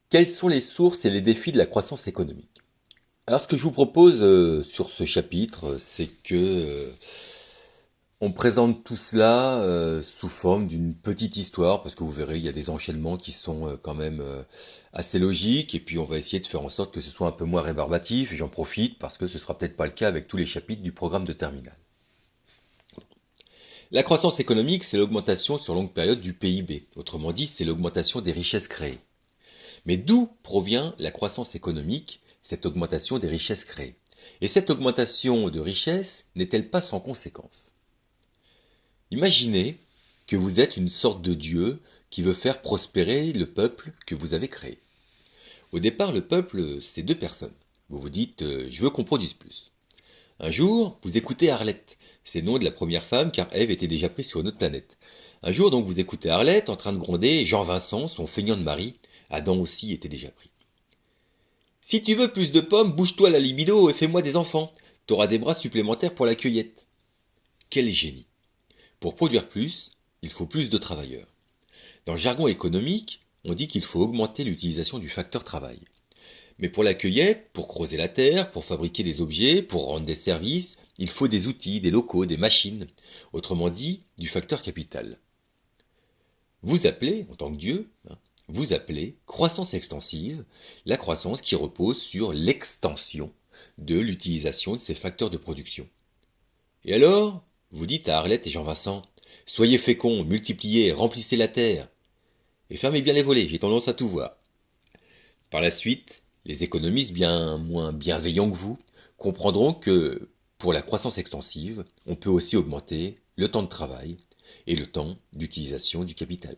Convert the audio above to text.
Quelles sont les sources et les défis de la croissance économique? Alors, ce que je vous propose sur ce chapitre, c'est que on présente tout cela sous forme d'une petite histoire, parce que vous verrez, il y a des enchaînements qui sont quand même assez logiques, et puis on va essayer de faire en sorte que ce soit un peu moins rébarbatif, et j'en profite parce que ce sera peut-être pas le cas avec tous les chapitres du programme de terminale. La croissance économique, c'est l'augmentation sur longue période du PIB. Autrement dit, c'est l'augmentation des richesses créées. Mais d'où provient la croissance économique, cette augmentation des richesses créées? Et cette augmentation de richesses n'est-elle pas sans conséquences? Imaginez que vous êtes une sorte de dieu qui veut faire prospérer le peuple que vous avez créé. Au départ, le peuple, c'est deux personnes. Vous vous dites, je veux qu'on produise plus. Un jour, vous écoutez Arlette. C'est le nom de la première femme car Ève était déjà prise sur une autre planète. Un jour, donc, vous écoutez Arlette en train de gronder Jean-Vincent, son feignant de mari. Adam aussi était déjà pris. Si tu veux plus de pommes, bouge-toi la libido et fais-moi des enfants. T'auras des bras supplémentaires pour la cueillette. Quel génie! Pour produire plus, il faut plus de travailleurs. Dans le jargon économique, on dit qu'il faut augmenter l'utilisation du facteur travail. Mais pour la cueillette, pour creuser la terre, pour fabriquer des objets, pour rendre des services, il faut des outils, des locaux, des machines. Autrement dit, du facteur capital. Vous appelez, en tant que Dieu, vous appelez croissance extensive la croissance qui repose sur l'extension de l'utilisation de ces facteurs de production. Et alors, vous dites à Arlette et Jean-Vincent, soyez féconds, multipliez, remplissez la terre, et fermez bien les volets, j'ai tendance à tout voir. Par la suite, les économistes bien moins bienveillants que vous comprendront que pour la croissance extensive, on peut aussi augmenter le temps de travail et le temps d'utilisation du capital.